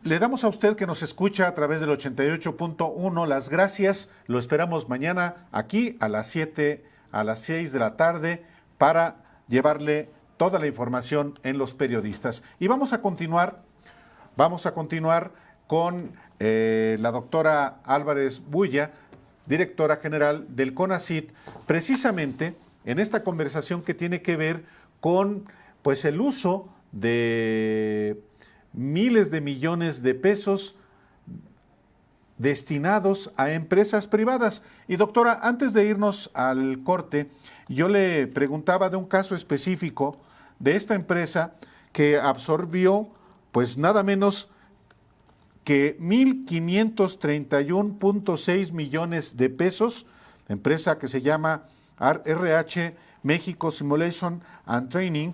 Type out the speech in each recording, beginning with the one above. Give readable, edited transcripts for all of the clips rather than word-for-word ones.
Le damos a usted que nos escucha a través del 88.1 las gracias. Lo esperamos mañana aquí a las 7, a las 6 de la tarde para llevarle toda la información en Los Periodistas. Y vamos a continuar con la doctora Álvarez Bulla, directora general del CONACYT, precisamente en esta conversación que tiene que ver con pues el uso de miles de millones de pesos destinados a empresas privadas. Y doctora, antes de irnos al corte, yo le preguntaba de un caso específico de esta empresa que absorbió pues nada menos que 1.531.6 millones de pesos, empresa que se llama RH México Simulation and Training,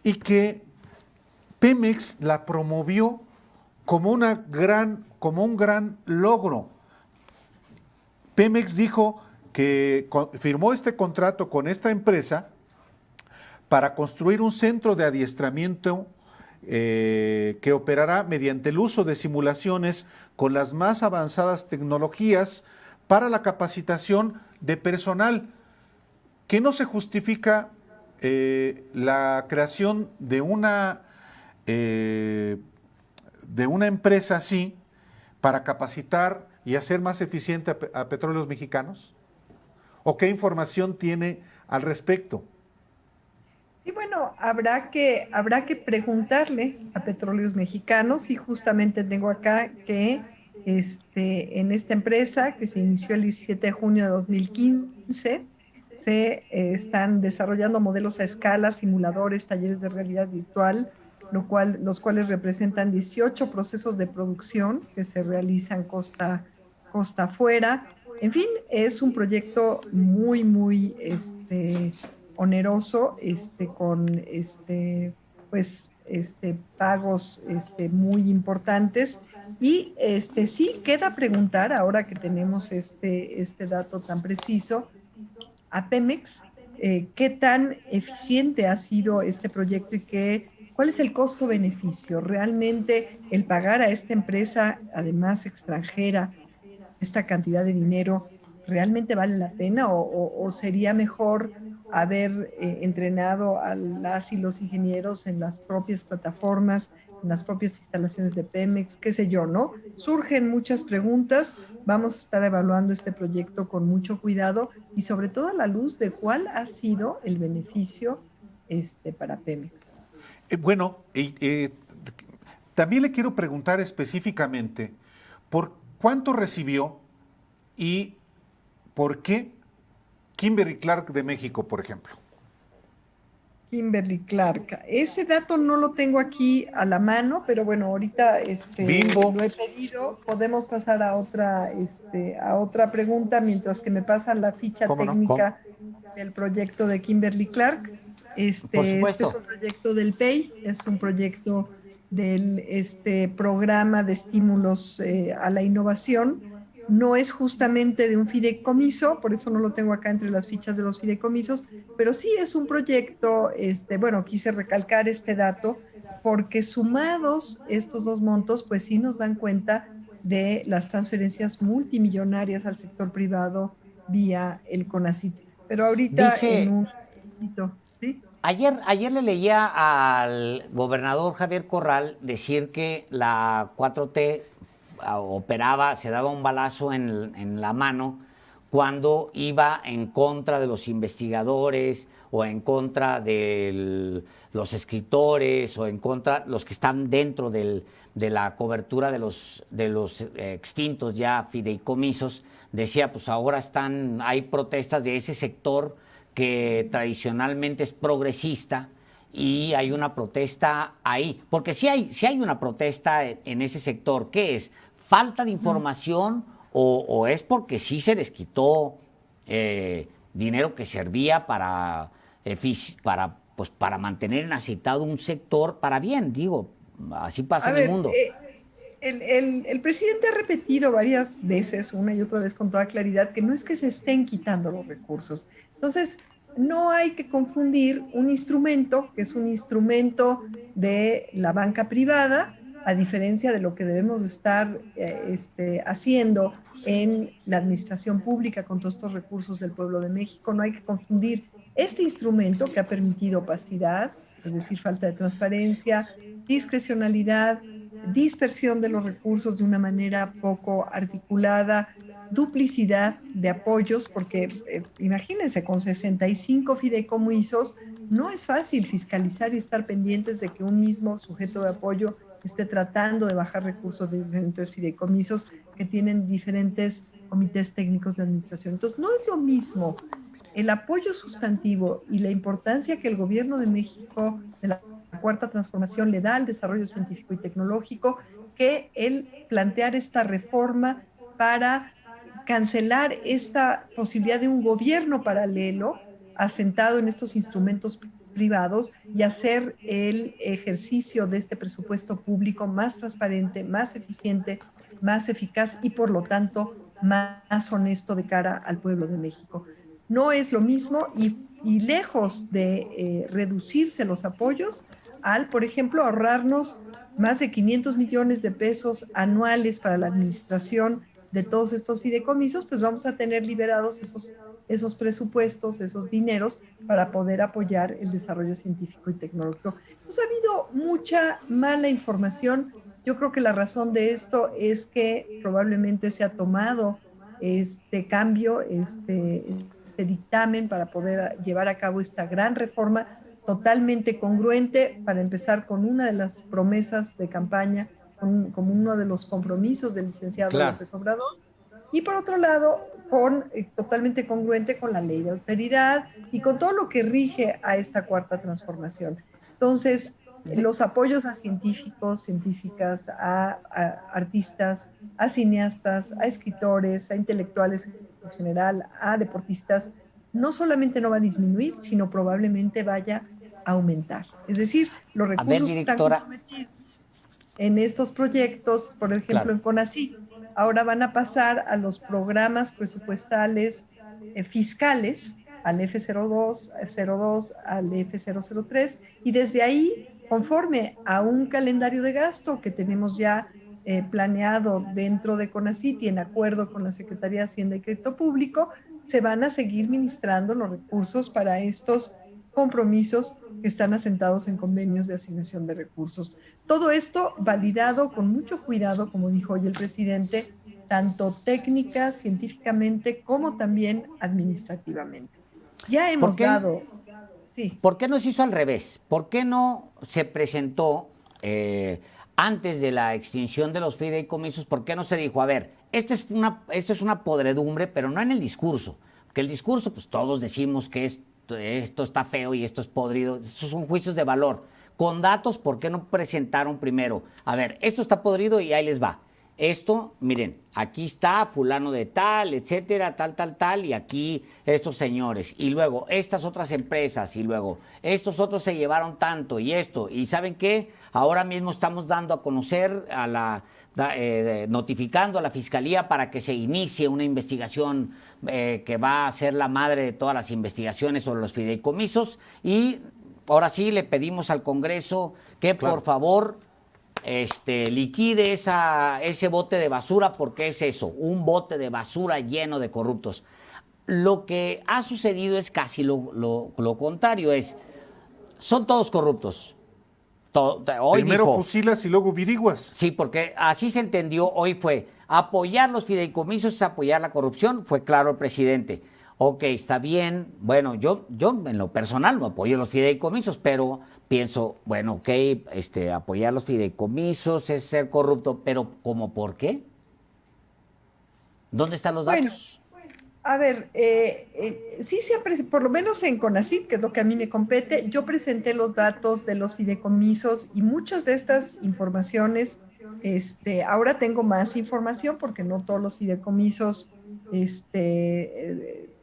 y que Pemex la promovió como un gran logro. Pemex dijo que firmó este contrato con esta empresa para construir un centro de adiestramiento que operará mediante el uso de simulaciones con las más avanzadas tecnologías para la capacitación de personal, que no se justifica la creación de una empresa así para capacitar y hacer más eficiente a Petróleos Mexicanos? ¿O qué información tiene al respecto? Sí, bueno, habrá que preguntarle a Petróleos Mexicanos y justamente tengo acá que en esta empresa que se inició el 17 de junio de 2015 se están desarrollando modelos a escala, simuladores, talleres de realidad virtual, los cuales representan 18 procesos de producción que se realizan costa afuera. En fin, es un proyecto muy, oneroso, con pagos muy importantes. Y sí queda preguntar, ahora que tenemos este dato tan preciso, a Pemex, qué tan eficiente ha sido este proyecto y cuál es el costo-beneficio. Realmente el pagar a esta empresa, además extranjera, esta cantidad de dinero, ¿realmente vale la pena o sería mejor haber entrenado a las y los ingenieros en las propias plataformas, en las propias instalaciones de Pemex, qué sé yo, ¿no? Surgen muchas preguntas, vamos a estar evaluando este proyecto con mucho cuidado y sobre todo a la luz de cuál ha sido el beneficio para Pemex. Bueno, también le quiero preguntar específicamente por cuánto recibió y por qué Kimberly Clark de México, por ejemplo. Kimberly Clark. Ese dato no lo tengo aquí a la mano, pero bueno, ahorita Bimbo. lo he pedido. Podemos pasar a otra pregunta mientras que me pasan la ficha ¿Cómo no? técnica del proyecto de Kimberly Clark. Por Este es supuesto. un proyecto del PEI, es un proyecto del programa de estímulos a la innovación. No es justamente de un fideicomiso, por eso no lo tengo acá entre las fichas de los fideicomisos, pero sí es un proyecto, bueno, quise recalcar este dato porque sumados estos dos montos, pues sí nos dan cuenta de las transferencias multimillonarias al sector privado vía el CONACYT. Pero ahorita en Dice, un momentito, ¿sí? ayer le leía al gobernador Javier Corral decir que la 4T operaba, se daba un balazo en la mano cuando iba en contra de los investigadores o en contra de los escritores o en contra de los que están dentro de la cobertura de los extintos ya fideicomisos. Decía, pues ahora hay protestas de ese sector que tradicionalmente es progresista y hay una protesta ahí, porque si hay una protesta en ese sector. ¿Qué es? ¿Falta de información o es porque sí se les quitó dinero que servía para mantener aceitado un sector para bien? Digo, así pasa A en el ver, mundo. el presidente ha repetido varias veces, una y otra vez con toda claridad, que no es que se estén quitando los recursos. Entonces, no hay que confundir un instrumento, que es un instrumento de la banca privada, a diferencia de lo que debemos estar haciendo en la administración pública con todos estos recursos del pueblo de México. No hay que confundir este instrumento que ha permitido opacidad, es decir, falta de transparencia, discrecionalidad, dispersión de los recursos de una manera poco articulada, duplicidad de apoyos, porque imagínense, con 65 fideicomisos, no es fácil fiscalizar y estar pendientes de que un mismo sujeto de apoyo esté tratando de bajar recursos de diferentes fideicomisos que tienen diferentes comités técnicos de administración. Entonces, no es lo mismo el apoyo sustantivo y la importancia que el gobierno de México, de la Cuarta Transformación, le da al desarrollo científico y tecnológico, que el plantear esta reforma para cancelar esta posibilidad de un gobierno paralelo asentado en estos instrumentos privados y hacer el ejercicio de este presupuesto público más transparente, más eficiente, más eficaz y por lo tanto más honesto de cara al pueblo de México. No es lo mismo y lejos de reducirse los apoyos, al, por ejemplo, ahorrarnos más de 500 millones de pesos anuales para la administración de todos estos fideicomisos, pues vamos a tener liberados esos presupuestos, esos dineros para poder apoyar el desarrollo científico y tecnológico. Entonces ha habido mucha mala información. Yo creo que la razón de esto es que probablemente se ha tomado este cambio, este dictamen para poder llevar a cabo esta gran reforma totalmente congruente, para empezar con una de las promesas de campaña, como uno de los compromisos del licenciado López Obrador, y por otro lado, totalmente congruente con la ley de austeridad y con todo lo que rige a esta cuarta transformación. Entonces, los apoyos a científicos, científicas, a artistas, a cineastas, a escritores, a intelectuales en general, a deportistas, no solamente no va a disminuir, sino probablemente vaya a aumentar. Es decir, los recursos que están comprometidos en estos proyectos, por ejemplo, en CONACYT, ahora van a pasar a los programas presupuestales fiscales, al F02, al F003, y desde ahí, conforme a un calendario de gasto que tenemos ya planeado dentro de CONACYT y en acuerdo con la Secretaría de Hacienda y Crédito Público, se van a seguir ministrando los recursos para estos compromisos que están asentados en convenios de asignación de recursos. Todo esto validado con mucho cuidado, como dijo hoy el presidente, tanto técnica, científicamente, como también administrativamente. Ya hemos dado... Sí. ¿Por qué no se hizo al revés? ¿Por qué no se presentó antes de la extinción de los fideicomisos? ¿Por qué no se dijo, a ver, esto es una podredumbre, pero no en el discurso? Porque el discurso, pues todos decimos que esto está feo y esto es podrido. Esos son juicios de valor. Con datos, ¿por qué no presentaron primero? A ver, esto está podrido y ahí les va. Esto, miren, aquí está fulano de tal, etcétera, tal, y aquí estos señores, y luego estas otras empresas, y luego estos otros se llevaron tanto, y esto, y ¿saben qué? Ahora mismo estamos dando a conocer, notificando a la Fiscalía para que se inicie una investigación que va a ser la madre de todas las investigaciones sobre los fideicomisos, y ahora sí le pedimos al Congreso que por favor... liquide ese bote de basura, porque es eso, un bote de basura lleno de corruptos. Lo que ha sucedido es casi lo contrario, son todos corruptos. Primero fusilas y luego viriguas. Sí, porque así se entendió, hoy fue apoyar los fideicomisos es apoyar la corrupción, fue claro el presidente. Ok, está bien, bueno, yo en lo personal no apoyo los fideicomisos, pero pienso, bueno, ok, apoyar los fideicomisos es ser corrupto, pero ¿cómo por qué? ¿Dónde están los datos? Bueno, a ver, sí por lo menos en CONACYT, que es lo que a mí me compete, yo presenté los datos de los fideicomisos y muchas de estas informaciones, ahora tengo más información porque no todos los fideicomisos,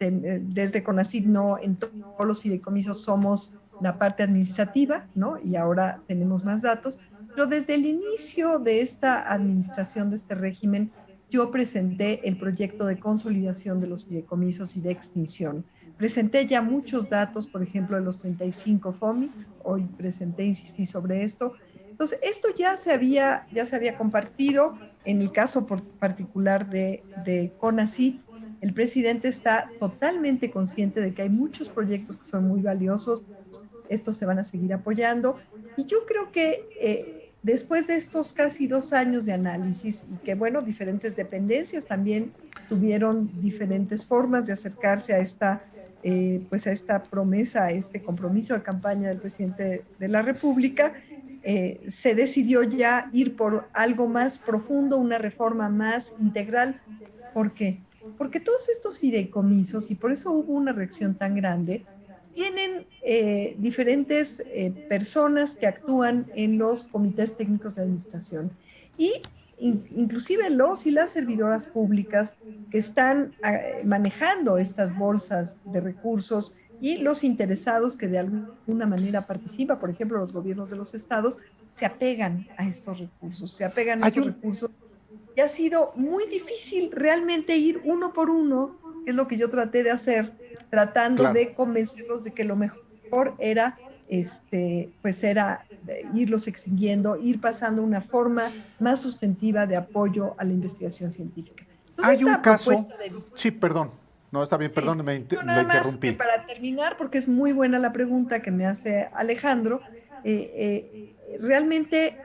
desde CONACYT no en todos los fideicomisos somos la parte administrativa, ¿no? Y ahora tenemos más datos, pero desde el inicio de esta administración, de este régimen, yo presenté el proyecto de consolidación de los fideicomisos y de extinción. Presenté ya muchos datos, por ejemplo, de los 35 FOMICs, hoy presenté, insistí sobre esto, Entonces, esto ya se había compartido. En el caso particular de CONACYT, el presidente está totalmente consciente de que hay muchos proyectos que son muy valiosos, estos se van a seguir apoyando, y yo creo que después de estos casi 2 años de análisis, y que bueno, diferentes dependencias también tuvieron diferentes formas de acercarse a esta promesa, a este compromiso de campaña del presidente de la República, se decidió ya ir por algo más profundo, una reforma más integral. ¿Por qué? Porque todos estos fideicomisos, y por eso hubo una reacción tan grande, tienen diferentes personas que actúan en los comités técnicos de administración, y inclusive los y las servidoras públicas que están manejando estas bolsas de recursos, y los interesados que de alguna manera participan, por ejemplo, los gobiernos de los estados, se apegan a estos recursos, recursos. Y ha sido muy difícil realmente ir uno por uno, que es lo que yo traté de hacer, tratando de convencerlos de que lo mejor era, era irlos extinguiendo, ir pasando una forma más sustantiva de apoyo a la investigación científica. Entonces, hay un caso, sí, perdón. No, está bien, perdón, me interrumpí. Para terminar, porque es muy buena la pregunta que me hace Alejandro, realmente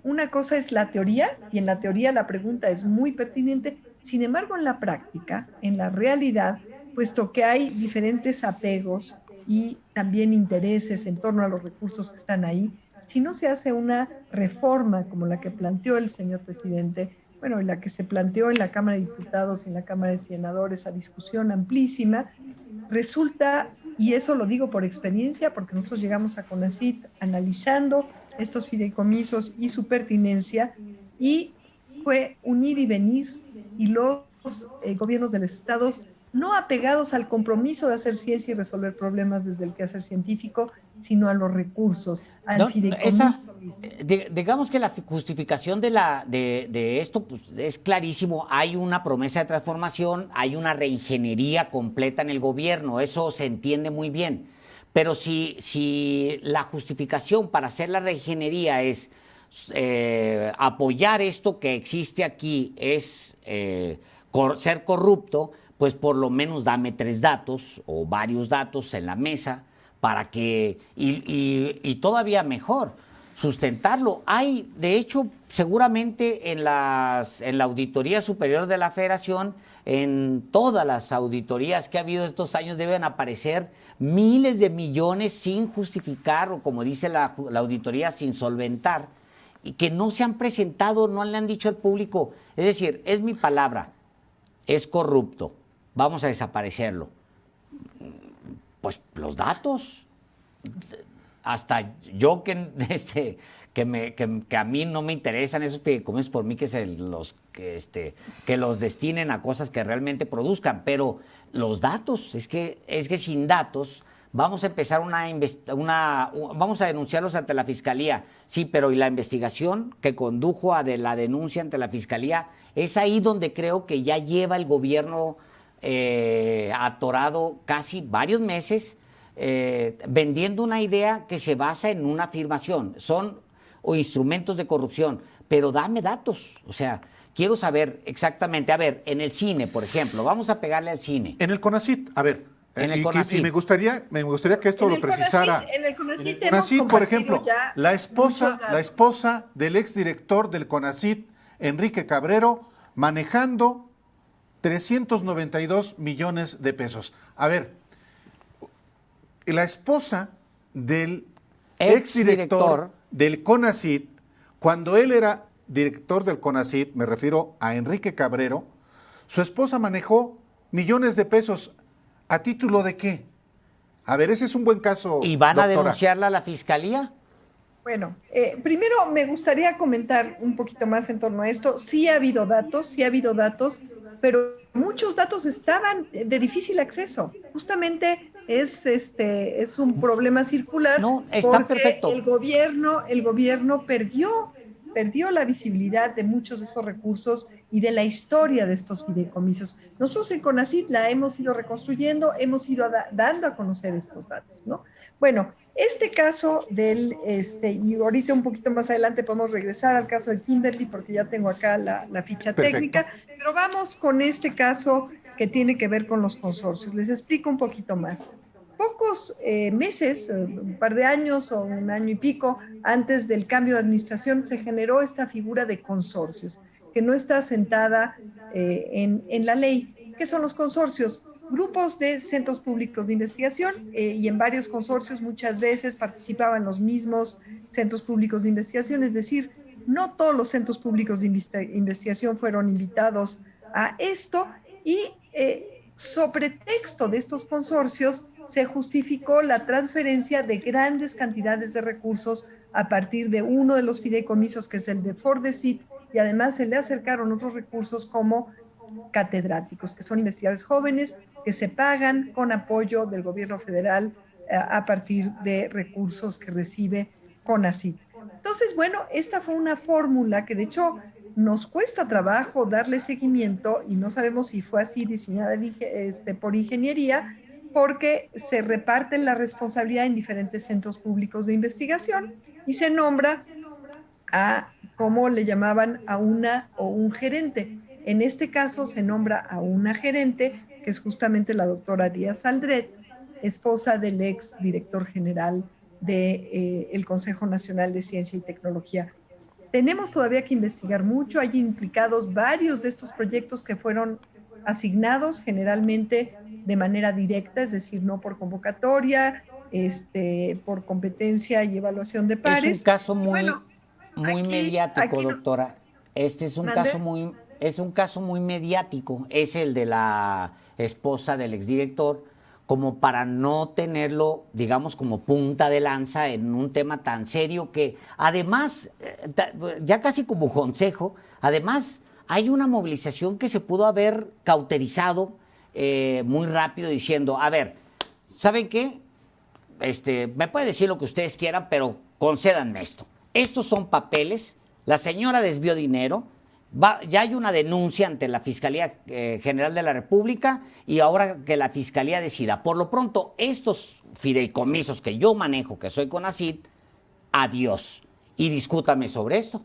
una cosa es la teoría, y en la teoría la pregunta es muy pertinente. Sin embargo, en la práctica, en la realidad, puesto que hay diferentes apegos y también intereses en torno a los recursos que están ahí, si no se hace una reforma como la que planteó el señor presidente, bueno, la que se planteó en la Cámara de Diputados y en la Cámara de Senadores, a discusión amplísima, resulta, y eso lo digo por experiencia, porque nosotros llegamos a CONACYT analizando estos fideicomisos y su pertinencia, y fue un ir y venir, y los gobiernos de los estados no apegados al compromiso de hacer ciencia y resolver problemas desde el quehacer científico, sino a los recursos, al fideicomiso mismo. Digamos que la justificación de esto pues, es clarísimo. Hay una promesa de transformación, hay una reingeniería completa en el gobierno, eso se entiende muy bien. Pero si la justificación para hacer la reingeniería es apoyar esto que existe aquí, es ser corrupto, pues por lo menos dame 3 datos o varios datos en la mesa para que, y todavía mejor, sustentarlo. Hay, de hecho, seguramente en la Auditoría Superior de la Federación, en todas las auditorías que ha habido estos años, deben aparecer miles de millones sin justificar, o como dice la auditoría, sin solventar, y que no se han presentado, no le han dicho al público. Es decir, es mi palabra, es corrupto, vamos a desaparecerlo. Pues los datos, hasta yo que a mí no me interesan esos fideicomisos, por mí que los destinen a cosas que realmente produzcan, pero los datos, es que sin datos vamos a empezar vamos a denunciarlos ante la Fiscalía, sí, pero ¿y la investigación que condujo a la denuncia ante la Fiscalía? Es ahí donde creo que ya lleva el gobierno atorado casi varios meses, vendiendo una idea que se basa en una afirmación, son instrumentos de corrupción, pero dame datos, o sea, quiero saber exactamente, a ver, en el cine, por ejemplo, vamos a pegarle al cine. En el CONACYT, a ver, y me gustaría que esto lo precisara. En el CONACYT, por ejemplo, la esposa del exdirector del CONACYT, Enrique Cabrero, manejando 392 millones de pesos. A ver, la esposa del exdirector del CONACYT, cuando él era director del CONACYT, me refiero a Enrique Cabrero, su esposa manejó millones de pesos. ¿A título de qué? A ver, ese es un buen caso, ¿Y van doctora. A denunciarla a la Fiscalía? Bueno, primero me gustaría comentar un poquito más en torno a esto. Sí ha habido datos, pero muchos datos estaban de difícil acceso. Justamente es un problema circular. No, está porque perfecto. El gobierno perdió perdió la visibilidad de muchos de estos recursos y de la historia de estos fideicomisos. Nosotros en CONACYT la hemos ido reconstruyendo, hemos ido dando a conocer estos datos, ¿no? Bueno, este caso y ahorita un poquito más adelante podemos regresar al caso de Kimberly porque ya tengo acá la ficha técnica, pero vamos con este caso que tiene que ver con los consorcios. Les explico un poquito más. Pocos meses, un par de años o un año y pico antes del cambio de administración, se generó esta figura de consorcios, que no está asentada en la ley. ¿Qué son los consorcios? Grupos de centros públicos de investigación y en varios consorcios muchas veces participaban los mismos centros públicos de investigación, es decir, no todos los centros públicos de investigación fueron invitados a esto y sobre texto de estos consorcios se justificó la transferencia de grandes cantidades de recursos a partir de uno de los fideicomisos, que es el de FORDECYT, y además se le acercaron otros recursos como catedráticos, que son investigadores jóvenes que se pagan con apoyo del gobierno federal a partir de recursos que recibe CONACYT. Entonces, bueno, esta fue una fórmula que de hecho nos cuesta trabajo darle seguimiento y no sabemos si fue así diseñada por ingeniería, porque se reparte la responsabilidad en diferentes centros públicos de investigación y se nombra a, como le llamaban, a una o un gerente. En este caso se nombra a una gerente, que es justamente la doctora Díaz Aldret, esposa del ex director general del Consejo Nacional de Ciencia y Tecnología. Tenemos todavía que investigar mucho, hay implicados varios de estos proyectos que fueron asignados generalmente de manera directa, es decir, no por convocatoria, por competencia y evaluación de pares. Es un caso muy mediático, doctora. Este es un caso muy mediático, es el de la esposa del exdirector, como para no tenerlo, digamos, como punta de lanza en un tema tan serio que, además, ya casi como consejo, además hay una movilización que se pudo haber cauterizado muy rápido diciendo, a ver, ¿saben qué? Me puede decir lo que ustedes quieran, pero concédanme esto. Estos son papeles, la señora desvió dinero, ya hay una denuncia ante la Fiscalía General de la República y ahora que la Fiscalía decida. Por lo pronto, estos fideicomisos que yo manejo, que soy CONACYT, adiós. Y discútame sobre esto.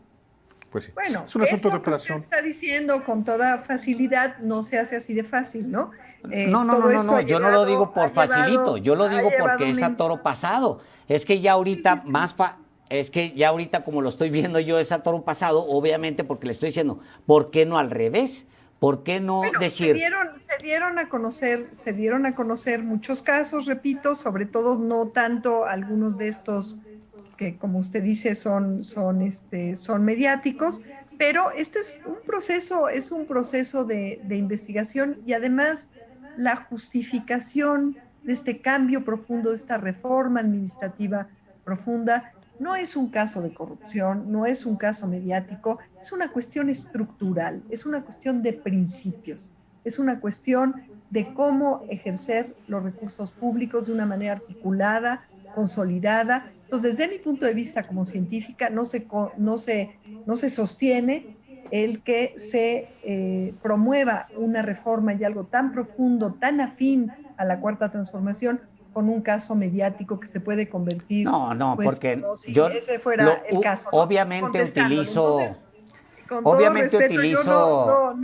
Pues sí, bueno, es un asunto de operación. Está diciendo con toda facilidad, no se hace así de fácil, ¿no? No, yo no lo digo por facilito, yo lo digo porque es a toro pasado. Es que ya ahorita como lo estoy viendo yo es a toro pasado, obviamente porque le estoy diciendo, ¿por qué no al revés? ¿Por qué no decir? Se dieron a conocer muchos casos, repito, sobre todo no tanto algunos de estos que, como usted dice, son mediáticos, pero este es un proceso de investigación y además la justificación de este cambio profundo, de esta reforma administrativa profunda, no es un caso de corrupción, no es un caso mediático, es una cuestión estructural, es una cuestión de principios, es una cuestión de cómo ejercer los recursos públicos de una manera articulada, consolidada. Entonces, desde mi punto de vista como científica, no se sostiene el que se promueva una reforma y algo tan profundo, tan afín a la Cuarta Transformación, con un caso mediático que se puede convertir. No, pues, porque como si ese fuera el caso, ¿no? Obviamente utilizo. Entonces, Obviamente respeto,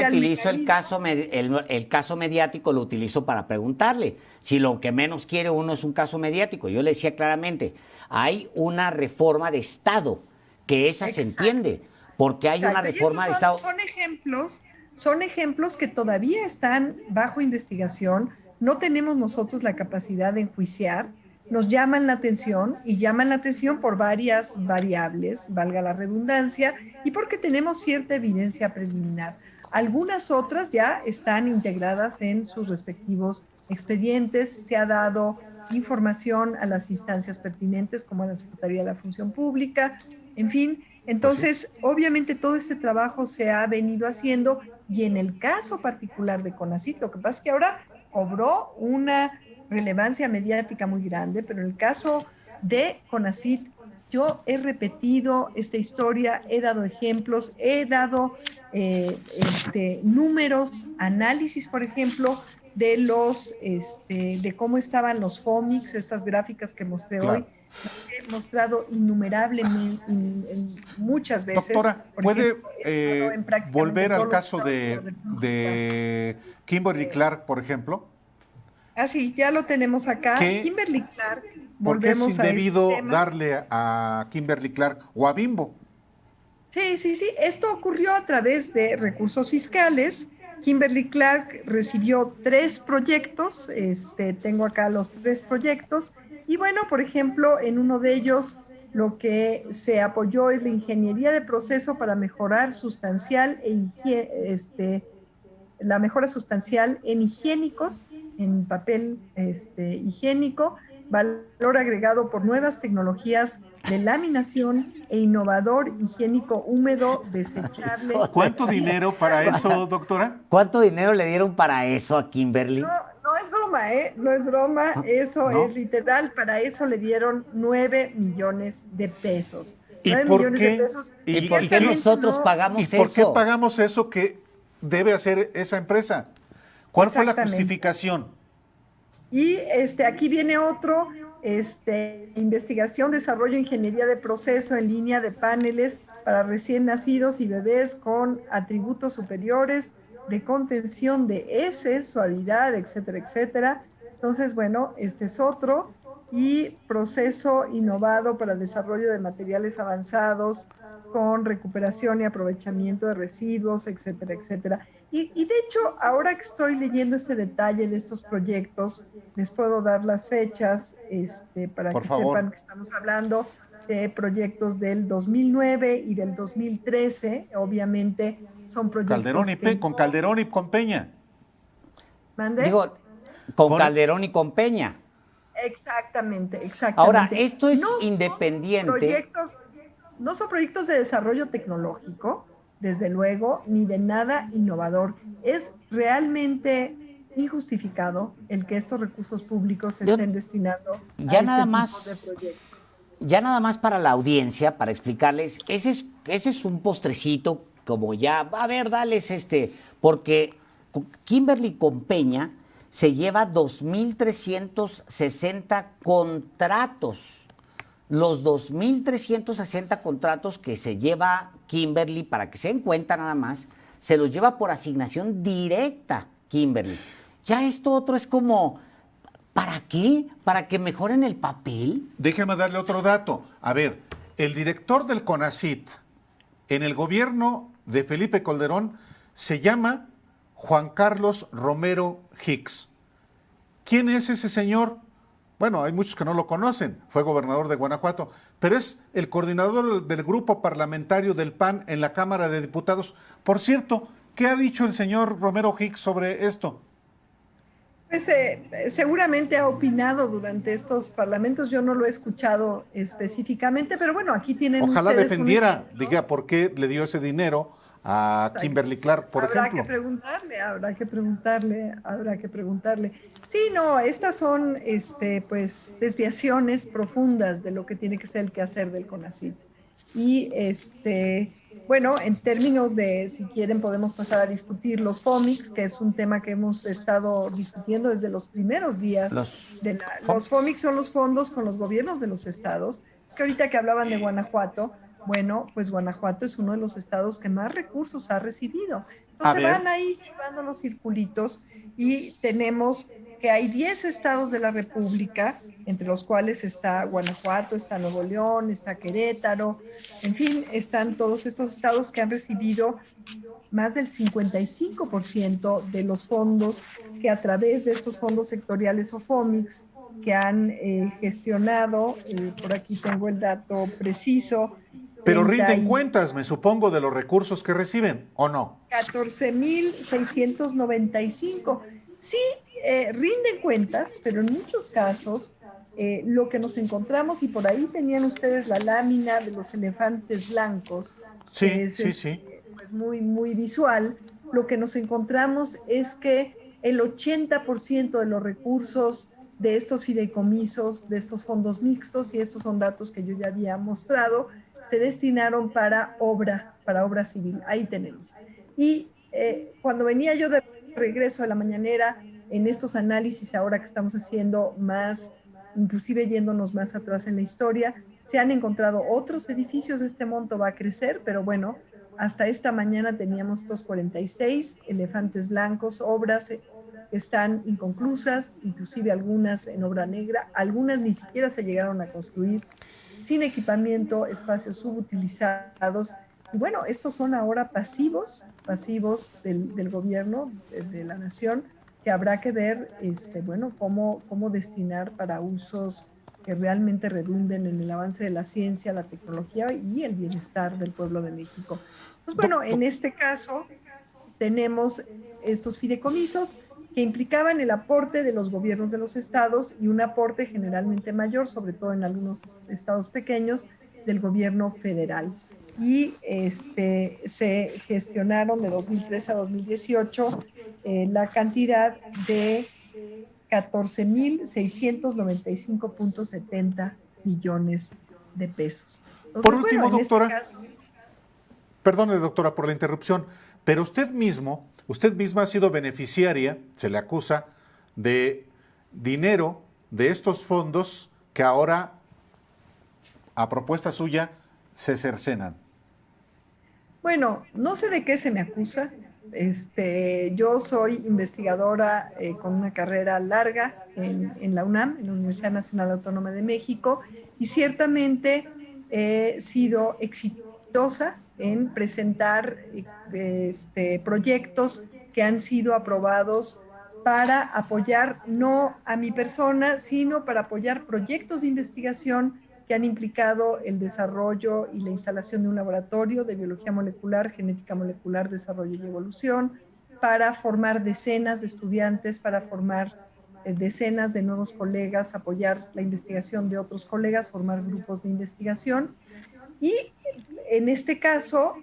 utilizo el caso mediático, lo utilizo para preguntarle. Si lo que menos quiere uno es un caso mediático, yo le decía claramente, hay una reforma de Estado, que esa se entiende, porque hay una reforma de Estado. Son ejemplos que todavía están bajo investigación, no tenemos nosotros la capacidad de enjuiciar, nos llaman la atención y llaman la atención por varias variables, valga la redundancia, y porque tenemos cierta evidencia preliminar. Algunas otras ya están integradas en sus respectivos expedientes, se ha dado información a las instancias pertinentes como a la Secretaría de la Función Pública, en fin. Entonces, obviamente todo este trabajo se ha venido haciendo y en el caso particular de CONACYT, lo que pasa es que ahora cobró una relevancia mediática muy grande, pero en el caso de CONACYT yo he repetido esta historia, he dado ejemplos, he dado números, análisis, por ejemplo, de de cómo estaban los FOMICs, estas gráficas que mostré hoy. Claro. He mostrado innumerablemente, muchas veces. Doctora, Por ¿puede ejemplo, he estado en prácticamente volver al todos los caso estados de la República. de Kimberly Clark, por ejemplo? Ah, sí, ya lo tenemos acá. ¿Qué? Kimberly Clark, ¿Por qué es volvemos a este indebido tema. darle a Kimberly Clark o a Bimbo? Sí, sí, sí. Esto ocurrió a través de recursos fiscales. Kimberly Clark recibió 3 proyectos. Tengo acá los 3 proyectos. Y bueno, por ejemplo, en uno de ellos lo que se apoyó es la ingeniería de proceso para mejorar la mejora sustancial en higiénicos, en papel higiénico, valor agregado por nuevas tecnologías de laminación e innovador higiénico húmedo desechable. ¿Cuánto dinero para eso, doctora? ¿Cuánto dinero le dieron para eso a Kimberly? No, no es broma, ¿eh? No es broma, eso ¿no? es literal. Para eso le dieron 9 millones de pesos. ¿Y 9 por millones qué? de pesos. ¿Y por qué Ciertamente nosotros no- pagamos ¿Y eso? por qué pagamos eso que debe hacer esa empresa? ¿Cuál fue la Exactamente. justificación? Y aquí viene otro, investigación, desarrollo, ingeniería de proceso en línea de paneles para recién nacidos y bebés con atributos superiores de contención de heces, suavidad, etcétera, etcétera. Entonces, bueno, este es otro. Y proceso innovado para desarrollo de materiales avanzados con recuperación y aprovechamiento de residuos, etcétera, etcétera. Y de hecho, ahora que estoy leyendo este detalle de estos proyectos, les puedo dar las fechas para Por que favor. sepan que estamos hablando de proyectos del 2009 y del 2013. Obviamente son proyectos Con Calderón y con Peña. ¿Mande? Digo, con Con- Calderón y con Peña. Exactamente, exactamente. Ahora, esto es son independiente. No son proyectos de desarrollo tecnológico, desde luego, ni de nada innovador. Es realmente injustificado el que estos recursos públicos se Yo- estén destinando ya a nada este más- tipo de proyectos. Ya nada más para la audiencia, para explicarles, ese es un postrecito, como ya, a ver, dales porque Kimberly con Peña se lleva 2.360 contratos. Los 2.360 contratos que se lleva Kimberly, para que se den cuenta nada más, se los lleva por asignación directa Kimberly. Ya esto otro es como, ¿para qué? ¿Para que mejoren el papel? Déjeme darle otro dato. A ver, el director del CONACYT en el gobierno de Felipe Calderón se llama Juan Carlos Romero Hicks. ¿Quién es ese señor? Bueno, hay muchos que no lo conocen. Fue gobernador de Guanajuato, pero es el coordinador del grupo parlamentario del PAN en la Cámara de Diputados. Por cierto, ¿qué ha dicho el señor Romero Hicks sobre esto? Pues seguramente ha opinado durante estos parlamentos, yo no lo he escuchado específicamente, pero bueno, aquí tienen Ojalá ustedes un defendiera, ejemplo. diga por qué le dio ese dinero a Kimberly Clark, por habrá ejemplo. que preguntarle. Sí, no, estas son pues desviaciones profundas de lo que tiene que ser el quehacer del CONACYT. Y bueno, en términos de, si quieren, podemos pasar a discutir los FOMICs, que es un tema que hemos estado discutiendo desde los primeros días. Los FOMICs son los fondos con los gobiernos de los estados. Es que ahorita que hablaban de Guanajuato, bueno, pues Guanajuato es uno de los estados que más recursos ha recibido. Entonces van ahí llevando los circulitos y tenemos que hay 10 estados de la República, entre los cuales está Guanajuato, está Nuevo León, está Querétaro, en fin, están todos estos estados que han recibido más del 55% de los fondos que a través de estos fondos sectoriales o FOMICs que han gestionado, por aquí tengo el dato preciso. Pero rinden cuentas, me supongo, de los recursos que reciben, ¿o no? 14,695. Sí, rinden cuentas, pero en muchos casos lo que nos encontramos, y por ahí tenían ustedes la lámina de los elefantes blancos, sí, que es sí. Pues muy, muy visual, lo que nos encontramos es que el 80% de los recursos de estos fideicomisos, de estos fondos mixtos, y estos son datos que yo ya había mostrado, se destinaron para obra civil. Ahí tenemos. Y cuando venía yo de regreso a la mañanera en estos análisis, ahora que estamos haciendo más, inclusive yéndonos más atrás en la historia, se han encontrado otros edificios. Este monto va a crecer, pero bueno, hasta esta mañana teníamos estos 46 elefantes blancos, obras que están inconclusas, inclusive algunas en obra negra, algunas ni siquiera se llegaron a construir, sin equipamiento, espacios subutilizados. Y bueno, estos son ahora pasivos del gobierno, de la nación, que habrá que ver, bueno, cómo destinar para usos que realmente redunden en el avance de la ciencia, la tecnología y el bienestar del pueblo de México. Pues bueno, en este caso tenemos estos fideicomisos que implicaban el aporte de los gobiernos de los estados y un aporte generalmente mayor, sobre todo en algunos estados pequeños, del gobierno federal. Y se gestionaron de 2003 a 2018 la cantidad de 14,695.70 millones de pesos. Entonces, por último, bueno, doctora, caso, perdone, doctora, por la interrupción, pero usted misma ha sido beneficiaria, se le acusa, de dinero de estos fondos que ahora, a propuesta suya, se cercenan. bueno, no sé de qué se me acusa. Yo soy investigadora con una carrera larga en la UNAM, en la Universidad Nacional Autónoma de México, y ciertamente he sido exitosa en presentar proyectos que han sido aprobados para apoyar no a mi persona, sino para apoyar proyectos de investigación que han implicado el desarrollo y la instalación de un laboratorio de biología molecular, genética molecular, desarrollo y evolución, para formar decenas de estudiantes, para formar decenas de nuevos colegas, apoyar la investigación de otros colegas, formar grupos de investigación. Y en este caso,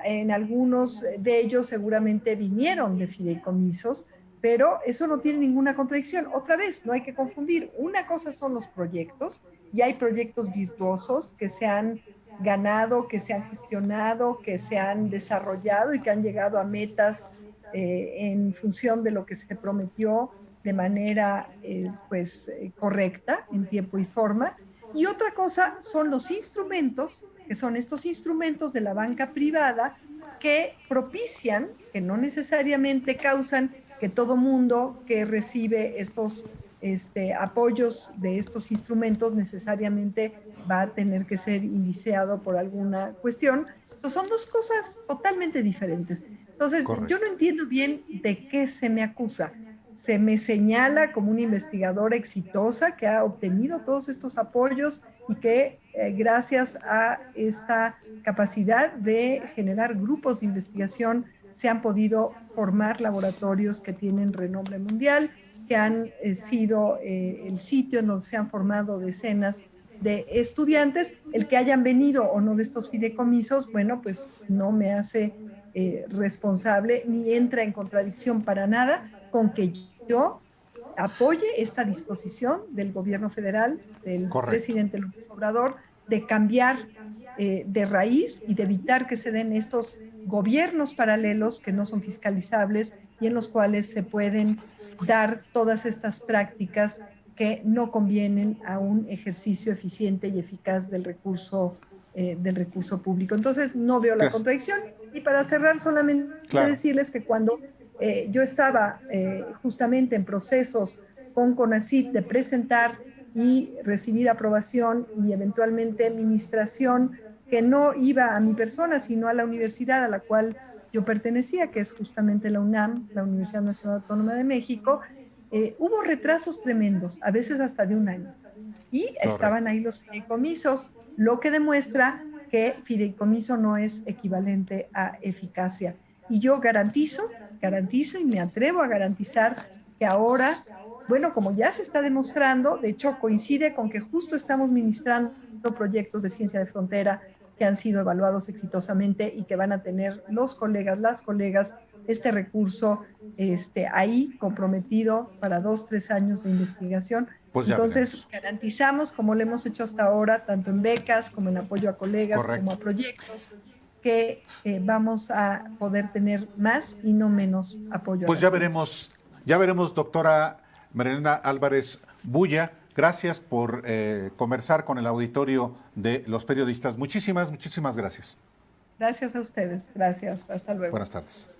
en algunos de ellos seguramente vinieron de fideicomisos, pero eso no tiene ninguna contradicción. Otra vez, no hay que confundir. Una cosa son los proyectos, y hay proyectos virtuosos que se han ganado, que se han gestionado, que se han desarrollado y que han llegado a metas en función de lo que se prometió de manera correcta, en tiempo y forma. Y otra cosa son los instrumentos, que son estos instrumentos de la banca privada que propician, que no necesariamente causan que todo mundo que recibe estos apoyos de estos instrumentos necesariamente va a tener que ser indiciado por alguna cuestión. Entonces, son dos cosas totalmente diferentes. Entonces, Correcto. yo no entiendo bien de qué se me acusa. Se me señala como una investigadora exitosa que ha obtenido todos estos apoyos y que gracias a esta capacidad de generar grupos de investigación se han podido formar laboratorios que tienen renombre mundial, que han sido el sitio en donde se han formado decenas de estudiantes. El que hayan venido o no de estos fideicomisos, bueno, pues no me hace responsable ni entra en contradicción para nada con que yo apoye esta disposición del gobierno federal, del presidente López Obrador, de cambiar de raíz y de evitar que se den estos gobiernos paralelos que no son fiscalizables y en los cuales se pueden dar todas estas prácticas que no convienen a un ejercicio eficiente y eficaz del recurso público. Entonces, no veo la contradicción. Y para cerrar, solamente decirles que cuando yo estaba justamente en procesos con CONACYT de presentar y recibir aprobación y eventualmente administración que no iba a mi persona, sino a la universidad a la cual yo pertenecía, que es justamente la UNAM, la Universidad Nacional Autónoma de México, hubo retrasos tremendos, a veces hasta de un año. Y estaban ahí los fideicomisos, lo que demuestra que fideicomiso no es equivalente a eficacia. Y yo garantizo y me atrevo a garantizar que ahora, bueno, como ya se está demostrando, de hecho coincide con que justo estamos ministrando proyectos de ciencia de frontera que han sido evaluados exitosamente y que van a tener los colegas, las colegas, este recurso ahí comprometido para 2-3 años de investigación. Pues ya Entonces, veremos. garantizamos, como lo hemos hecho hasta ahora, tanto en becas como en apoyo a colegas, Correcto. como a proyectos, que vamos a poder tener más y no menos apoyo. Pues a las ya veremos, doctora Marilena Álvarez Bulla. Gracias por conversar con el auditorio de los periodistas. Muchísimas gracias. Gracias a ustedes. Gracias. Hasta luego. Buenas tardes.